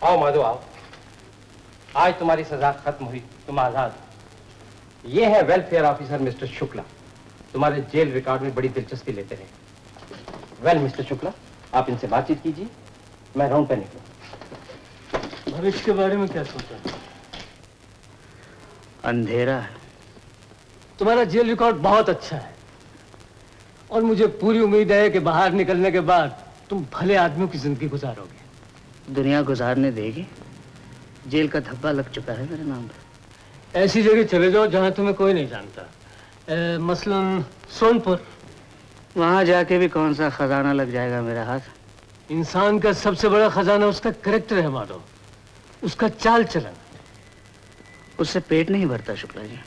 आओ माधव आओ, आज तुम्हारी सजा खत्म हुई, तुम आजाद। ये है वेलफेयर ऑफिसर मिस्टर शुक्ला, तुम्हारे जेल रिकॉर्ड में बड़ी दिलचस्पी लेते रहे। वेल मिस्टर शुक्ला, आप इनसे बातचीत कीजिए, मैं राउंड पे निकलूं। भविष्य के बारे में क्या सोचा? अंधेरा है। तुम्हारा जेल रिकॉर्ड बहुत अच्छा है और मुझे पूरी उम्मीद है कि बाहर निकलने के बाद तुम भले आदमियों की जिंदगी गुजारोगे। दुनिया गुजारने देगी? जेल का धब्बा लग चुका है मेरे नाम पर। ऐसी जगह चले जाओ जहां तुम्हें कोई नहीं जानता, मसलन सोनपुर। वहां जाके भी कौन सा खजाना लग जाएगा मेरा हाथ? इंसान का सबसे बड़ा खजाना उसका कैरेक्टर है माधव, उसका चाल चलन। उससे पेट नहीं भरता शुक्ला जी।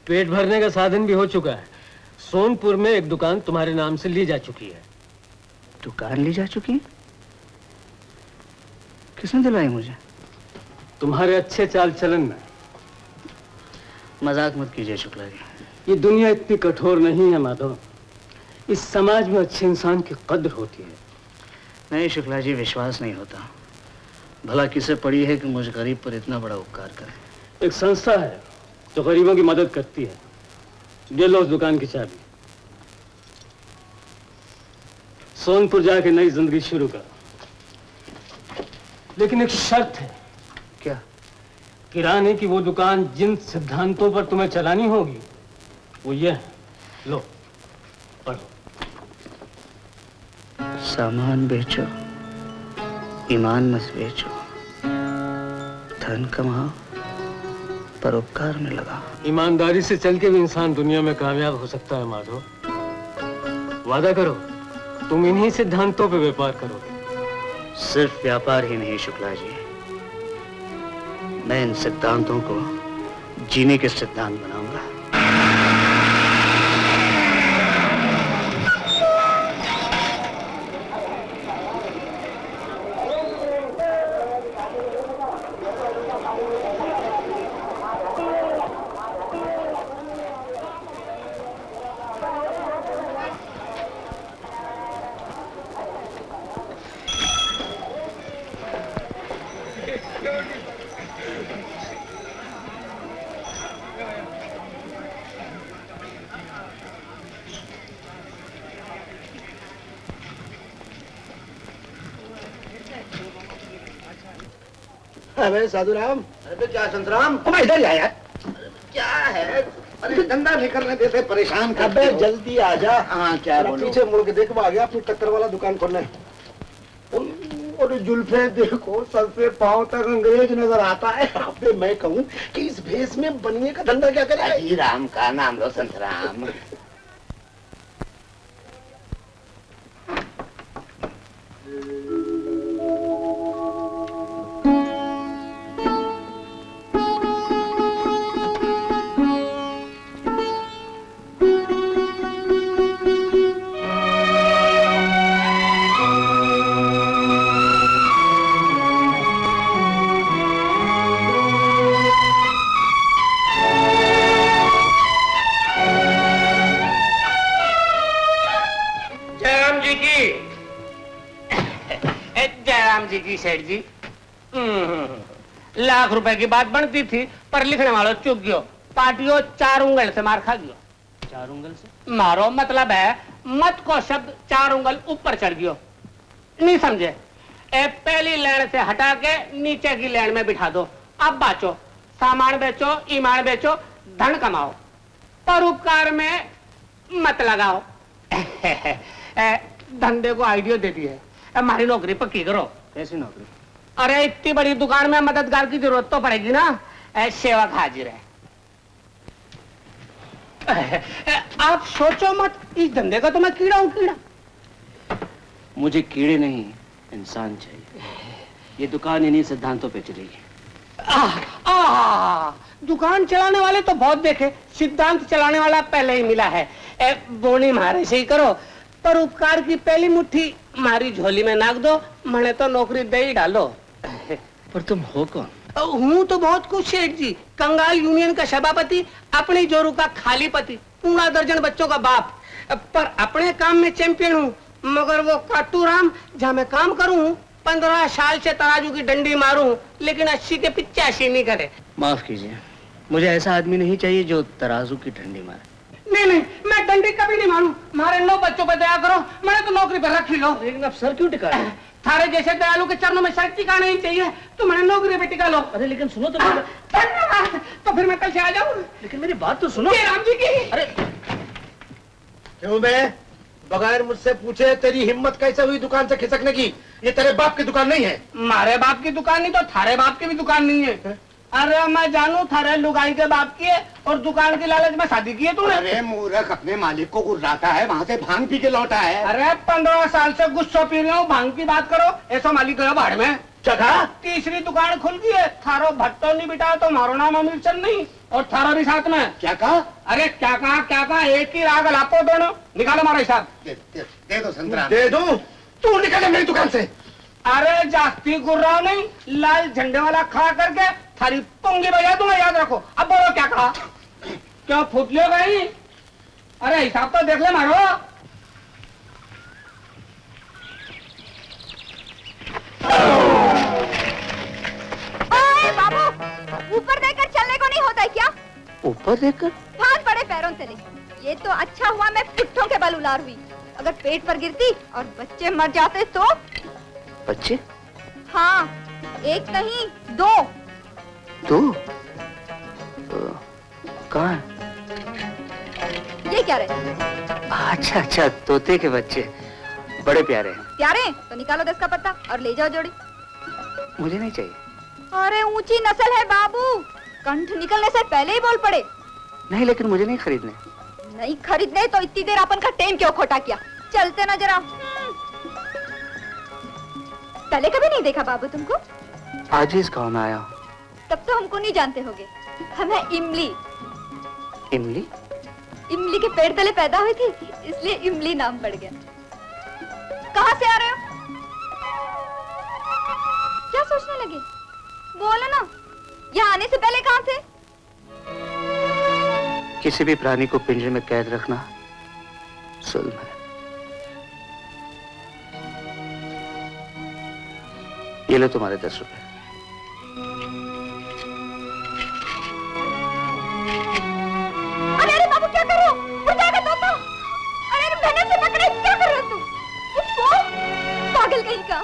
पेट भरने का साधन भी हो चुका है। सोनपुर में एक दुकान तुम्हारे नाम से ली जा चुकी है। दुकान ली जा चुकी है? किसने दिलाई मुझे? तुम्हारे अच्छे चाल चलन में। मजाक मत कीजिए शुक्ला जी। ये दुनिया इतनी कठोर नहीं है माधव, इस समाज में अच्छे इंसान की कद्र होती है। नहीं शुक्ला जी, विश्वास नहीं होता। भला किसे पड़ी है कि मुझ गरीब पर इतना बड़ा उपकार करे? एक संस्था है जो गरीबों की मदद करती है। दे लो उस दुकान की चाबी, सोनपुर जाके नई जिंदगी शुरू कर। लेकिन एक शर्त है। क्या? किराने की वो दुकान जिन सिद्धांतों पर तुम्हें चलानी होगी वो ये है, लो पढ़ो। सामान बेचो, ईमान मत बेचो, धन कमाओ, परोपकार में लगाओ। ईमानदारी से चल के भी इंसान दुनिया में कामयाब हो सकता है माधव। वादा करो तुम इन्हीं सिद्धांतों पे व्यापार करोगे। सिर्फ व्यापार ही नहीं शुक्ला जी, मैं इन सिद्धांतों को जीने के सिद्धांत बनाऊंगा। अबे साधुराम, अरे क्या संतराम, अब इधर ही आया। क्या है? अरे धंधा नहीं करने देते, परेशान करते अबे हो। जल्दी आ जा। हाँ क्या बोलो? पीछे मुड़ के देखो, आ गया अपनी टक्कर वाला दुकान खोलने। और जुल्फे देखो, सर से पांव तक अंग्रेज नजर आता है। अबे मैं कहूँ कि इस भेष में बनिए का धंधा क्या करेगा? अजी राम का नाम लो संतराम। सेठ जी, लाख रुपए की बात बनती थी पर लिखने वालों चुक गयो। पार्टियों 4 उंगल से मार खा गयो। 4 उंगल से मारो मतलब है मत को शब्द 4 उंगल ऊपर चढ़ गयो। नहीं समझे? पहली लाइन से हटा के नीचे की लाइन में बिठा दो। अब बाचो, सामान बेचो, ईमान बेचो, धन कमाओ, पर उपकार में मत लगाओ। धंधे को आइडिया दे दी है। हमारी नौकरी पक्की करो। कैसी नौकरी? अरे इतनी बड़ी दुकान में मददगार की जरूरत तो पड़ेगी ना। सेवक हाजिर है। आप सोचो मत, इस धंधे का तो मैं कीड़ा हूं, कीड़ा। मुझे कीड़े नहीं, इंसान चाहिए। ये दुकान इन्हीं सिद्धांतों पे चलेगी। दुकान चलाने वाले तो बहुत देखे, सिद्धांत चलाने वाला पहले ही मिला है। बोनी मारे से ही करो, पर उपकार की पहली मुट्ठी मारी झोली में नाक दो, मैंने तो नौकरी दे ही डालो। पर तुम हो कौन? हूँ तो बहुत कुछ सेठ जी। कंगाल यूनियन का सभापति, अपनी जोरू का खाली पति, पूरा दर्जन बच्चों का बाप। पर अपने काम में चैंपियन हूँ, मगर वो काटू राम जहाँ मैं काम करूँ 15 साल से तराजू की डंडी मारूं, लेकिन 80 के 85 नहीं करे। माफ कीजिए, मुझे ऐसा आदमी नहीं चाहिए जो तराजू की डंडी मारे। नहीं, मैं डंडी कभी नहीं मारूं। मारे 9 बच्चों पर दया करो, मैंने तो नौकरी पर रख ही लो। लेकिन आप सर क्यों टिका रहे हैं? थारे जैसे दयालु के चरणों में सर टिकाना ही चाहिए, तो मैंने नौकरी पे टिका लो। अरे लेकिन सुनो तो। धन्यवाद। तो फिर मैं कल से आ जाऊं। लेकिन मेरी बात तो सुनो। ये राम जी की। अरे क्यों बे, बगैर मुझसे पूछे तेरी हिम्मत कैसे हुई दुकान से खिसकने की? ये तेरे बाप की दुकान नहीं है। मारे बाप की दुकान नहीं तो थारे बाप की भी दुकान नहीं है। अरे मैं जानू थारे लुगाई के बाप की है और दुकान की लालच में शादी की है तूने। अरे मूर्ख अपने मालिक को गुर्राता है, वहाँ से भांग पी के लौटा है। अरे 15 साल से गुस्सा पी रहा हूँ, भांग की बात करो। ऐसा मालिक गया बाढ़ में। जगह तीसरी दुकान खुल गई है। थारो भट्टो नहीं बिटा तो मारो नाम अमीर चंद नहीं, और थारा भी साथ में। क्या कहा? अरे क्या कहा, एक ही राग लापो दोनों। निकालो मारा हिसाब। दे दो संतरा। दे दूं? तू निकल मेरी दुकान से। अरे जास्ती गुर्राव नहीं, लाल झंडे वाला खड़ा करके थारी पुंगी बजा दूंगा, याद रखो। अब बोलो क्या कहा? क्यों फुटलियो गई? अरे हिसाब तो देख ले मारो। ओए बाबू, ऊपर देखकर चलने को नहीं होता है क्या? ऊपर देखकर? भाग पड़े पैरों तले। ये तो अच्छा हुआ मैं पुट्ठों के बल उलार हुई। अगर पेट पर गिरती और बच्चे मर जाते तो? बच्चे? हाँ, एक नहीं 2। दो? कहाँ है? ये क्या रहे? अच्छा अच्छा, तोते के बच्चे बड़े प्यारे हैं। प्यारे? तो निकालो 10 का पत्ता और ले जाओ जोड़ी। मुझे नहीं चाहिए। अरे ऊंची नस्ल है बाबू, कंठ निकलने से पहले ही बोल पड़े। नहीं, लेकिन मुझे नहीं खरीदने। नहीं खरीदने तो इतनी देर अपन का टाइम क्यों खोटा किया? चलते ना जरा। पहले कभी नहीं देखा बाबू तुमको? आज ही इस गाँव में आया हूँ। तब तो हमको नहीं जानते होगे। हम है इमली। इमली? इमली के पेड़ तले पैदा हुई थी, इसलिए इमली नाम पड़ गया। कहाँ से आ रहे हो? क्या सोचने लगे? बोलो ना, यहाँ आने से पहले कहाँ थे? किसी भी प्राणी को पिंजरे में कैद रखना जुल्म है। ये लो तुम्हारे 10 रुपए। अरे बाबू क्या कर रहे हो? उठ जाएगा तोता। अरे मैंने से पकड़े, क्या कर रहे हो तुम? उसको पागल कहीं का।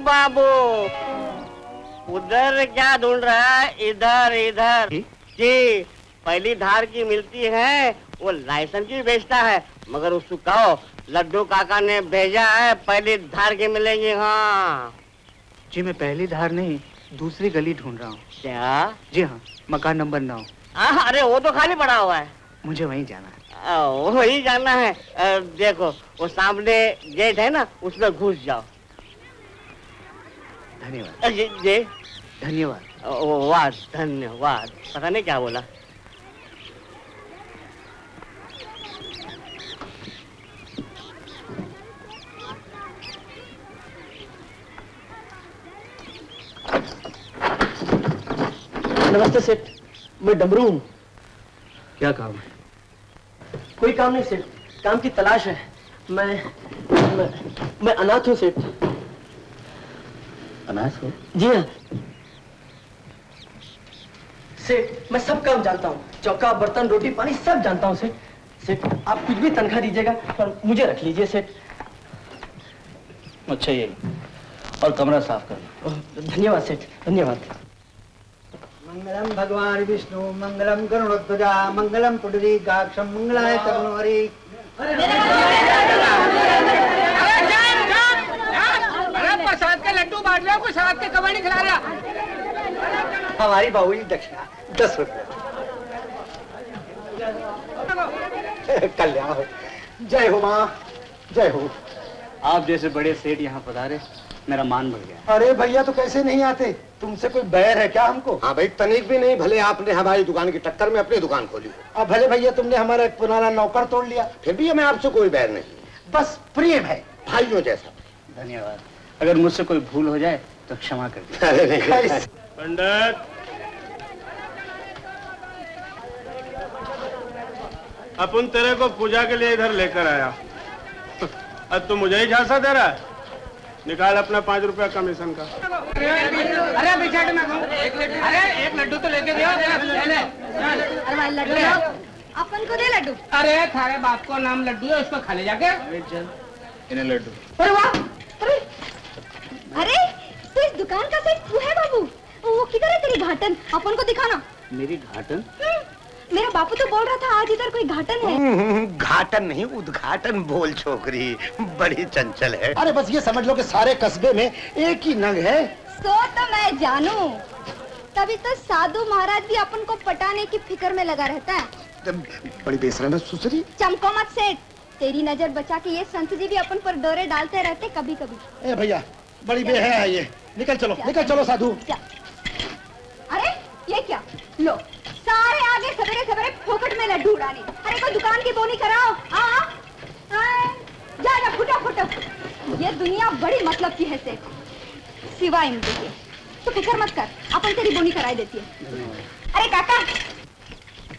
बाबू उधर क्या ढूंढ रहा है? इधर इधर जी, पहली धार की मिलती है, वो लाइसेंस की बेचता है, मगर उसको कहो लड्डू काका ने भेजा है, पहली धार की मिलेंगी। हाँ जी, मैं पहली धार नहीं, दूसरी गली ढूंढ रहा हूँ। क्या? जी हाँ, मकान नंबर 9। अरे वो तो खाली पड़ा हुआ है। मुझे वहीं जाना है। वही जाना है। देखो वो सामने गेट है ना, उसमें घुस जाओ। धन्यवाद। जी धन्यवाद। वाद धन्यवाद। पता नहीं क्या बोला। नमस्ते सेठ, मैं डमरू हूँ। क्या काम है? कोई काम नहीं सेठ, काम की तलाश है। मैं अनाथ हूँ सेठ। अनाथ हो? जी हाँ सेठ, मैं सब काम जानता हूँ। चौका बर्तन रोटी पानी सब जानता हूँ सेठ। सेठ आप कुछ भी तनख्वाह दीजिएगा पर मुझे रख लीजिए सेठ। अच्छा, ये और कमरा साफ कर। धन्यवाद सेठ, धन्यवाद। मंगलम भगवान विष्णु, मंगलम गरुड़ध्वजा, मंगलम पुंडरीकाक्षम, मंगलाय तरुणहरि। अरे प्रसाद के लड्डू बांट रहे हो, कोई शराब के कबाड़ी खिला रहा? हमारी बाबूजी दक्षिणा 10 रुपए। कल्याण हो। जय हो माँ, जय हो। आप जैसे बड़े सेठ यहाँ पधारे, मेरा मान बढ़ गया। अरे भैया तो कैसे नहीं आते? तुमसे कोई बैर है क्या हमको? हाँ भाई, तनिक भी नहीं। भले आपने हमारी दुकान की टक्कर में अपनी दुकान खोली, अब भले भैया तुमने हमारा एक पुराना नौकर तोड़ लिया, फिर भी हमें आपसे कोई बैर नहीं, बस प्रेम है भाइयों जैसा। धन्यवाद। अगर मुझसे कोई भूल हो जाए तो क्षमा कर दीजिए। अरे नहीं। पंडित अपन तेरे को पूजा के लिए इधर लेकर आया। अब तू मुझे ही झांसा दे रहा है? निकाल अपना 5 रुपया कमीशन का। अरे बिचारे मैं अरे एक लड्डू तो लेके दिया। अरे भाई लड्डू लाओ, अपन को दे लड्डू। अरे थारे बाप को नाम लड्डू है, उसको खा ले जाके। इन्हें लड्डू। अरे वाह, अरे तो इस दुकान का सेठ तू है बाबू? वो किधर है तेरी घाटन? अपन को दिखाना। मेरी घाटन? मेरा बापू तो बोल रहा था आज इधर कोई घाटन है। घाटन नहीं, उद्घाटन बोल छोकरी, बड़ी चंचल है। अरे बस ये समझ लो कि सारे कस्बे में एक ही नग है। सो तो मैं जानू, तभी तो साधु महाराज भी अपन को पटाने की फिक्र में लगा रहता है। बड़ी बेशरम है सुसरी। चमको मत सेठ, तेरी नजर बचा के ये संत जी भी अपन पर डोरे डालते रहते कभी कभी। ए भैया, बड़ी बेहया है ये। निकल चलो साधु। अरे ये क्या, लो सारे आगे सवेरे सवेरे फोकट में लड्डू उड़ाने। अरे कोई दुकान की बोनी कराओ। जा फुटा। ये दुनिया बड़ी मतलब की है सेठ, सिवाय इनके के। तो फिक्र मत कर, अपन तेरी बोनी कराई देती है। अरे काका,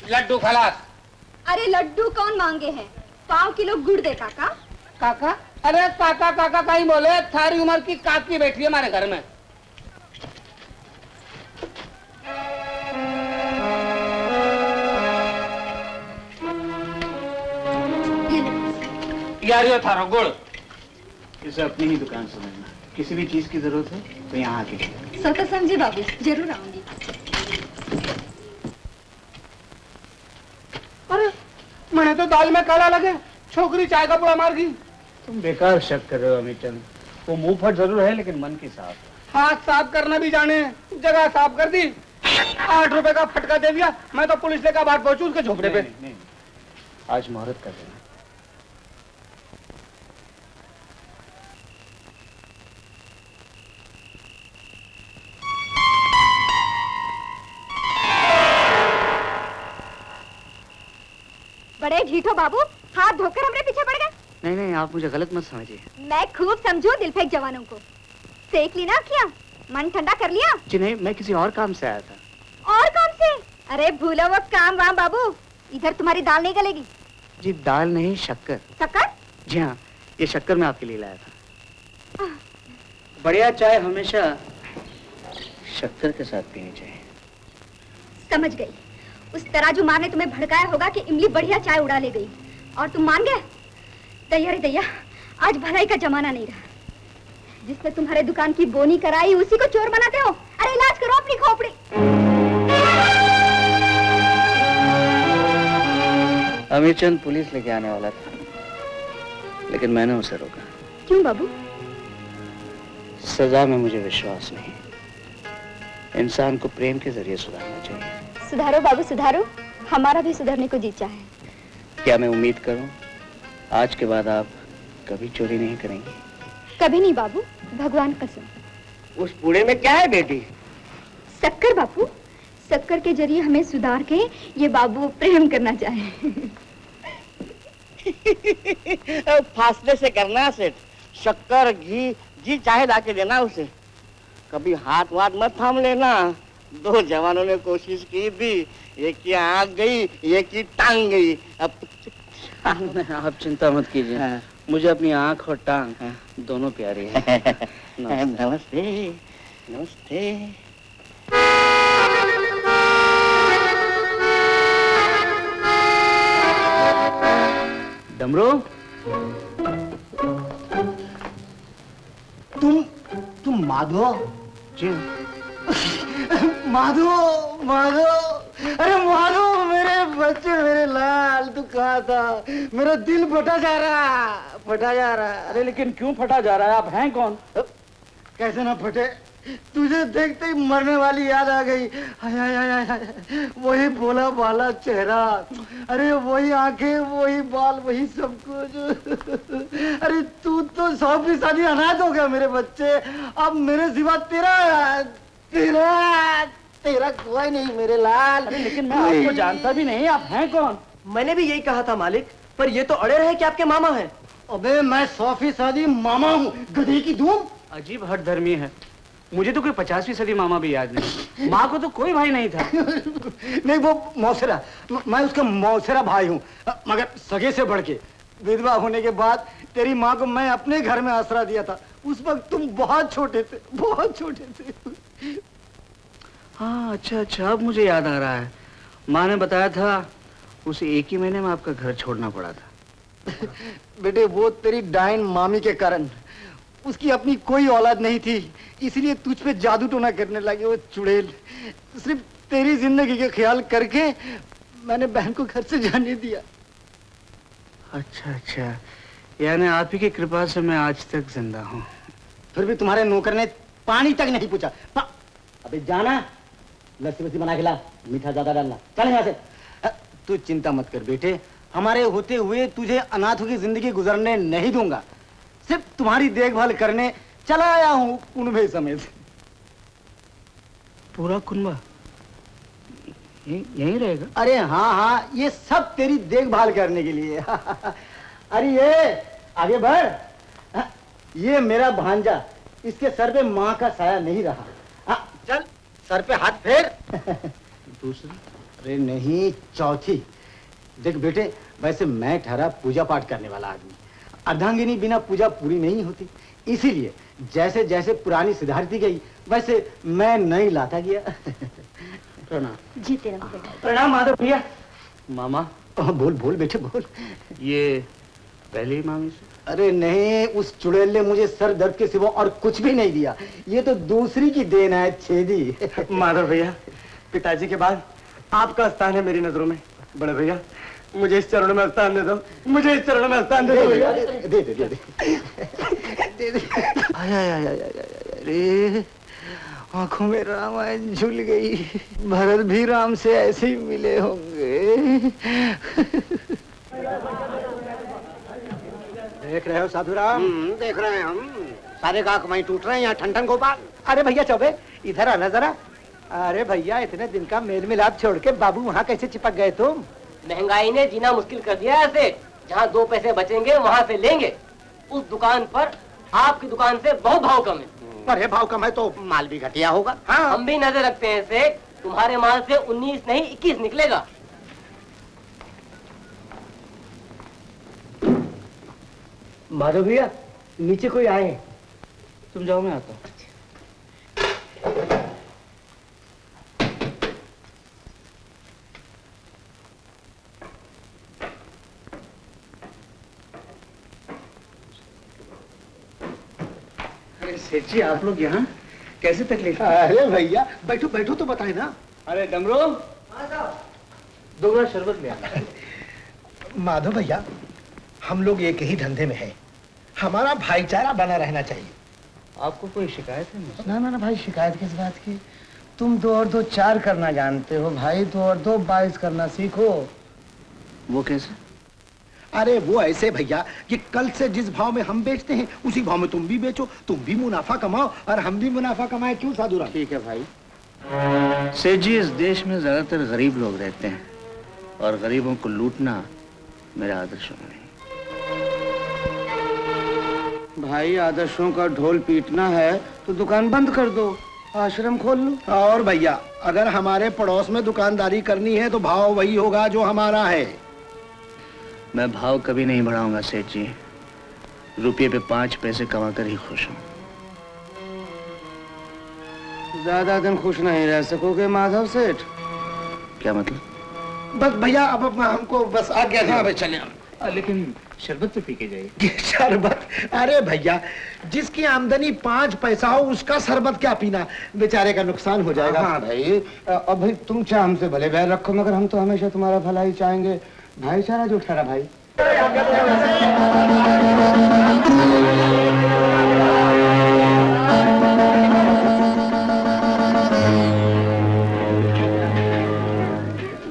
लड्डू खलास। अरे लड्डू कौन मांगे हैं, 5 किलो गुड़ दे काका। काका? अरे काका काका कहीं बोले, थारी उम्र की काकी बैठी है हमारे घर में। यार ये थारा गुड़। इसे अपनी ही दुकान समझना, किसी भी चीज की जरूरत है तो यहाँ आके। सो तो समझी बाबू, जरूर आऊंगी। अरे मैंने तो दाल में काला लगे, छोकरी चाय का पुड़ा मार गई। तुम बेकार शक कर रहे हो अमित चंद। वो मुंह फट जरूर है लेकिन मन की साफ। हाथ साफ करना भी जाने, जगह साफ कर दी। 8 रुपए का फटका दे दिया, मैं तो पुलिस लेकर बाहर पहुंचू उसके झोपड़े पे। नहीं, आज मुहूर्त कर देना। बड़े ढीठो बाबू, हाथ धोकर हमरे पीछे पड़ गए। नहीं, आप मुझे गलत मत समझिए। मैं खूब समझू दिल फेंक जवानों को। सेक ली ना किया, मन ठंडा कर लिया। जी नहीं, मैं किसी और काम से आया था। और काम से? अरे भूलो वो काम वाम बाबू, इधर तुम्हारी दाल नहीं गलेगी। जी दाल नहीं, शक्कर। शक्कर? जी हाँ, ये शक्कर मैं आपके लिए लाया था। बढ़िया चाय हमेशा शक्कर के साथ पीनी चाहिए। समझ गई। उस तराजू मार ने तुम्हें भड़काया होगा कि इमली बढ़िया चाय उड़ा ले गई और तुम मान गए। दैया रे दैया, आज भलाई का जमाना नहीं रहा। जिसने तुम्हारे दुकान की बोनी कराई उसी को चोर बनाते हो। अरे इलाज करो अपनी खोपड़ी। अमीर चंद पुलिस लेके आने वाला था, लेकिन मैंने उसे रोका। क्यों बाबू? सजा में मुझे विश्वास नहीं। इंसान को प्रेम के जरिए सुधारना चाहिए। सुधारो बाबू सुधारो, हमारा भी सुधरने को जी चाहे। क्या मैं उम्मीद करूं आज के बाद आप कभी चोरी नहीं करेंगी? कभी नहीं बाबू, भगवान कसम। उस बूढ़े में क्या है बेटी? शक्कर बापू, शक्कर के जरिए हमें सुधार के ये बाबू प्रेम करना चाहे। फासले से करना सेठ, शक्कर घी जी चाहे लाके देना उसे। कभी हाथ वाथ मत थाम लेना। 2 जवानों ने कोशिश की थी, एक की आंख गई, एक की टांग गई। अब आप चिंता मत कीजिए, मुझे अपनी आंख और टांग दोनों प्यारी है। नमस्ते नमस्ते। डमरू, तुम माधो? जी माधो, अरे माधो, मेरे बच्चे, मेरे लाल, तू कहाँ था? मेरा दिल फटा जा रहा। अरे लेकिन क्यों फटा जा रहा है? आप हैं कौन? कैसे ना फटे, तुझे देखते ही मरने वाली याद आ गई। हाय हाय हाय हाय, वही भोला भाला चेहरा, अरे वही आंखें, वही बाल, वही सब कुछ। अरे तू तो 100% अनाथ हो गया मेरे बच्चे। अब मेरे सिवा तेरा कोई नहीं मेरे लाल। अरे लेकिन मैं आपको जानता भी नहीं, आप हैं कौन? मैंने भी यही कहा था मालिक, पर ये तो अड़े रहे कि आपके मामा हैं। अबे मैं 100% मामा हूँ, गधे की धूम। अजीब हठधर्मी है। मुझे तो कोई 50वीं सदी मामा भी याद नहीं। माँ को तो कोई भाई नहीं था। नहीं, वो मौसेरा, मैं उसका मौसेरा भाई हूँ, मगर सगे से बढ़ के। विधवा होने के बाद तेरी माँ को मैं अपने घर में आसरा दिया था। उस वक्त तुम बहुत छोटे थे, बहुत छोटे थे। हाँ, अच्छा, अब मुझे याद आ रहा है। माँ ने बताया था उसे 1 ही महीने में आपका घर छोड़ना पड़ा था। बेटे, वो तेरी डाइन मामी के कारण, उसकी अपनी कोई औलाद नहीं थी, इसलिए तुझ पे जादू टोना करने लगे वो चुड़ैल। सिर्फ तेरी जिंदगी के ख्याल करके मैंने बहन को घर से जाने दिया। अच्छा, यानी आप ही की कृपा से मैं आज तक जिंदा हूँ। फिर भी तुम्हारे नौकर ने पानी तक नहीं पूछा। अबे जाना, लस्सी वस्सी बना के ला, मीठा ज्यादा डालना। चल यहाँ से। तू चिंता मत कर बेटे, हमारे होते हुए तुझे अनाथों की जिंदगी गुजरने नहीं दूंगा। सिर्फ तुम्हारी देखभाल करने चला आया हूँ कुनबे समेत। पूरा कुनबा यहीं रहेगा? अरे हाँ, ये सब तेरी देखभाल करने के लिए। अरे ये आगे बढ़। ये मेरा भांजा, इसके सर पे माँ का साया नहीं रहा। चल, सर पे हाथ फेर। दूसरी? अरे नहीं, चौथी। देख बेटे, वैसे मैं ठहरा पूजा पाठ करने वाला आदमी। अर्धांगिनी बिना पूजा पूरी नहीं होती, इसीलिए जैसे जैसे पुरानी सुधारती गई वैसे मैं नई लाता गया। प्रणाम। जीते रहो बेटा। प्रणाम माधव भैया। मामा? बोल बोल बेटे बोल। ये पहली मामी से? अरे नहीं, उस चुड़ैल ने मुझे सर दर्द के सिवा और कुछ भी नहीं दिया। ये तो दूसरी की देन है, छेदी। माधव भैया, पिताजी के बाद आपका स्थान है मेरी नजरों में। बड़े भैया, मुझे इस चरणों में स्थान दे दो, मुझे इस चरणों में स्थान दे दो भैया। दे। अरे आंखों में रामायण झूल गई। भरत भी राम से ऐसे ही मिले होंगे। देख रहे हो साधुराम? देख रहे हैं हम। सारे गाहक वहीं टूट रहे हैं, यहाँ ठन गोपाल। अरे भैया चौबे, इधर आना जरा। अरे भैया, इतने दिन का मेल मिलाप छोड़ के बाबू वहाँ कैसे चिपक गए तुम? महंगाई ने जीना मुश्किल कर दिया ऐसे। जहाँ 2 पैसे बचेंगे वहाँ से लेंगे। उस दुकान पर आपकी दुकान से बहुत भाव कम है। अरे भाव कम है तो माल भी घटिया होगा। हाँ, हम भी नजर रखते हैं सेठ, तुम्हारे माल से 19 नहीं 21 निकलेगा। माधव भैया, नीचे कोई आए हैं। तुम जाओ, मैं आता हूँ। सेठ जी, आप लोग यहाँ कैसे तकलीफ? अरे भैया, बैठो बैठो तो बताए ना। अरे डमरू, 2 ग्लास शरबत ले आना। माधव भैया, हम लोग एक ही धंधे में हैं, हमारा भाईचारा बना रहना चाहिए। आपको कोई शिकायत है मुझसे? ना भाई, शिकायत किस बात की? तुम 2 और 2 4 करना जानते हो भाई, 2 और 2 22 करना सीखो। वो कैसे? अरे वो ऐसे भैया कि कल से जिस भाव में हम बेचते हैं उसी भाव में तुम भी बेचो, तुम भी मुनाफा कमाओ और हम भी मुनाफा कमाए। क्यों साधुराम? ठीक है भाई। सेठ जी, इस देश में ज्यादातर गरीब लोग रहते हैं और गरीबों को लूटना मेरे आदर्शों में नहीं। भाई, आदर्शों का ढोल पीटना है तो दुकान बंद कर दो, आश्रम खोल लो। और भैया, अगर हमारे पड़ोस में दुकानदारी करनी है तो भाव वही होगा जो हमारा है। मैं भाव कभी नहीं बढ़ाऊंगा सेठ जी। रुपये पे 5 पैसे कमाकर ही खुश हूँ। ज्यादा दिन खुश नहीं रह सकोगे माधव सेठ। क्या मतलब? बस भैया, अब हमको बस आज्ञा दे। हाँ, चले। लेकिन शरबत तो पी के जाइए। शरबत? अरे भैया, जिसकी आमदनी 5 पैसा हो उसका शरबत क्या पीना, बेचारे का नुकसान हो जाएगा। हाँ भाई, अब भाई तुम चाहे हमसे भले बैर रखो, मगर हम तो हमेशा तुम्हारा भला ही चाहेंगे। भाईचारा जो ठहरा भाई।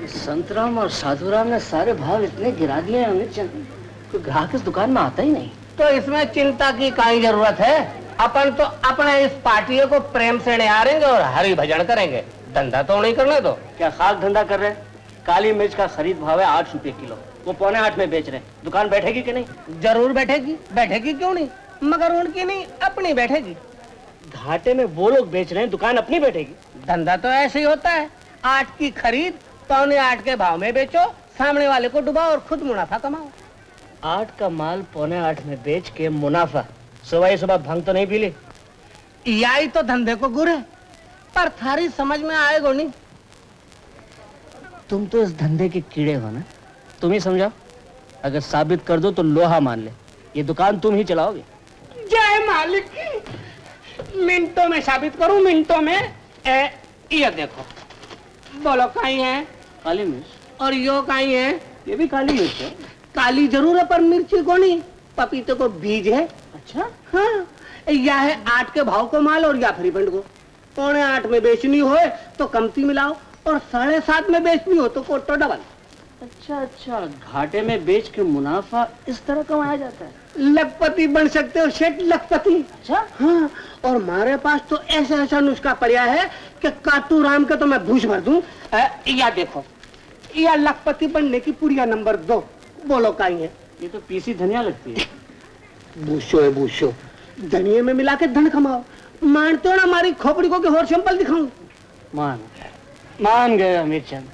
संतराम और साधुराम ने सारे भाव इतने गिरा दिए हमें, कोई ग्राहक इस दुकान में आता ही नहीं। तो इसमें चिंता की काई जरूरत है? अपन तो अपने इस पार्टी को प्रेम से निहारेंगे और हरि भजन करेंगे। धंधा तो नहीं करना। तो क्या खाक धंधा कर रहे हैं? काली मिर्च का खरीद भाव है 8 रुपए किलो, वो 7:45 में बेच रहे हैं। दुकान बैठेगी कि नहीं? जरूर बैठेगी, बैठेगी क्यों नहीं, मगर उनकी नहीं अपनी बैठेगी। घाटे में वो लोग बेच रहे हैं, दुकान अपनी बैठेगी। धंधा तो ऐसे ही होता है, 8 की खरीद 8.25 के भाव में बेचो, सामने वाले को डुबाओ और खुद मुनाफा कमाओ। 8 का माल 8.25 में बेच के मुनाफा। सुबह सुबह भंग तो नहीं पी ली? यही तो धंधे को गुर है, पर थारी समझ में आएगा नहीं। तुम तो इस धंधे के कीड़े हो ना, तुम ही समझाओ। अगर साबित कर दो तो लोहा मान ले, ये दुकान तुम ही चलाओगे। जय मालिक की। मिनटों में साबित करूं, मिनटों में। ये देखो, बोलो काई है? काली मिर्च। और यो काई है? ये भी काली मिर्च है। काली जरूर है पर मिर्ची को नहीं, पपीते को बीज है। अच्छा हाँ, या है 8 के भाव को माल और या फिर रिफंड को। 8.25 में बेचनी हो तो कमती मिलाओ और 7.5 में बेचनी हो तो कोटो डबल। अच्छा, घाटे में बेच के मुनाफा इस तरह कमाया जाता है। लखपति बन सकते हो सेठ, लखपति। अच्छा हाँ, और हमारे पास तो ऐसा नुस्खा पड़ा है कि काटू राम के तो मैं भूस भर दूं। या देखो, या लखपति बनने की पुड़िया नंबर 2। बोलो काई है? ये तो पीसी धनिया लगती है। भूसो है भूसो, धनिये में मिला के धन कमाओ। मानते हो ना हमारी खोपड़ी को कि और सिंपल दिखाऊं? मान गए अमीर चंद,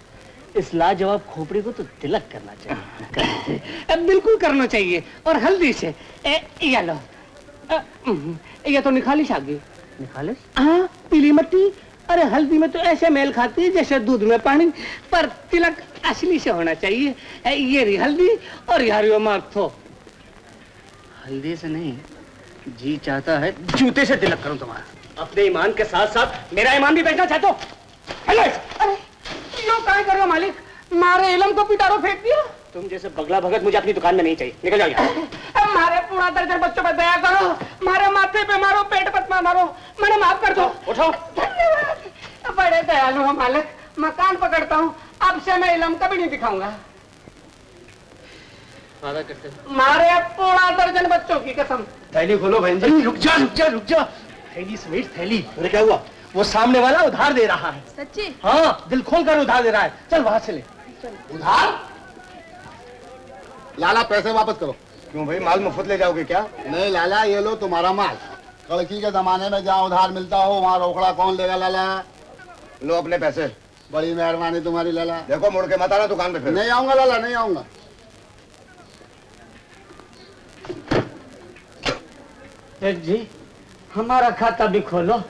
इस लाजवाब खोपड़ी को तो तिलक करना चाहिए। बिल्कुल करना चाहिए, और हल्दी से। ये लो, ये तो निखालिश आ गई। निखालिश? हाँ, पीली मट्टी। अरे हल्दी में तो ऐसे मेल खाती है जैसे दूध में पानी, पर तिलक असली से होना चाहिए। ये रही हल्दी और यार मार्थो। हल्दी से नहीं, जी चाहता है जूते से तिलक करूं तुम्हारा। अपने ईमान के साथ साथ मेरा ईमान भी बेचना चाहते हो? अरे लो काय करो मालिक, मारे इलम को पिटारो फेंक दिया। तुम जैसे बगला भगत मुझे अपनी दुकान में नहीं चाहिए, निकल जाओ यहाँ। मारे पूरा दर्जन बच्चों पर दया करो, मारे माथे पे मारो, पेट पर मारो, मैंने माफ कर दो। उठो। धन्यवाद, बड़े दयालु हो मालिक। मकान पकड़ता हूँ, अब से मैं इलम कभी नहीं दिखाऊंगा। मारे पूरा दर्जन बच्चों की कसम। थैली खोलो बहन जी। रुक जा। थैली समेत थैली। अरे क्या हुआ? वो सामने वाला उधार दे रहा है। सच्ची? हाँ, दिल खोल कर उधार दे रहा है। चल वहां से ले। उधार? लाला पैसे वापस करो। क्यों भाई, माल मुफ्त ले जाओगे क्या? नहीं लाला, ये लो तुम्हारा माल। कड़की के जमाने में जहाँ उधार मिलता हो वहाँ रोकड़ा कौन लेगा लाला? लो अपने पैसे। बड़ी मेहरबानी तुम्हारी लाला। देखो मुड़ के मत आना दुकान पे फिर। नहीं आऊंगा लाला, नहीं आऊंगा। जी, हमारा खाता भी खोलो,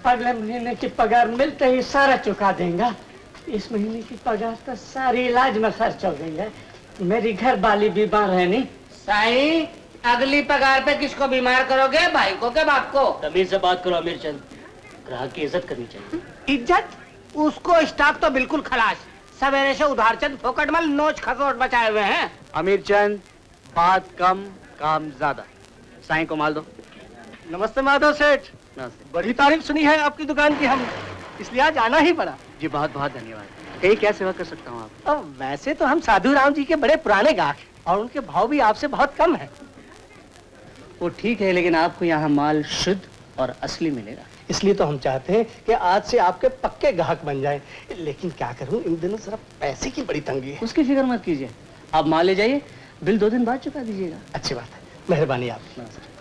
अगले महीने की पगार मिलते ही सारा चुका देंगे। इस महीने की पगार तो सारी इलाज में खर्च हो गई है। मेरी घर वाली बीमार है नहीं। साईं, अगली पगार पे किसको बीमार करोगे, भाई को के बाप को? तमीज से बात करो अमीर चंद, ग्राहक की इज्जत करनी चाहिए। इज्जत? उसको स्टाफ तो बिल्कुल खलास। सवेरे से उधार चंद फोकटमल नोच खसोट बचाए हुए हैं। अमीर चंद, बात कम काम ज्यादा। साईं को माल दो। नमस्ते माधव सेठ। नमस्ते बड़ी तारीफ सुनी है आपकी दुकान की, हम इसलिए आज आना ही पड़ा। जी, बहुत बहुत धन्यवाद। कहीं क्या सेवा कर सकता हूँ आप? अब वैसे तो हम साधु राम जी के बड़े पुराने गाहक हैं और उनके भाव भी आपसे बहुत कम है। वो ठीक है, लेकिन आपको यहाँ माल शुद्ध और असली मिलेगा। इसलिए तो हम चाहते हैं कि आज से आपके पक्के ग्राहक बन जाएं। लेकिन क्या करूं, इन दिनों सिर्फ पैसे की बड़ी तंगी है। उसकी फिक्र मत कीजिए, आप माल ले जाइए, बिल 2 दिन बाद चुका दीजिएगा। अच्छी बात है, मेहरबानी आपकी। नमस्ते।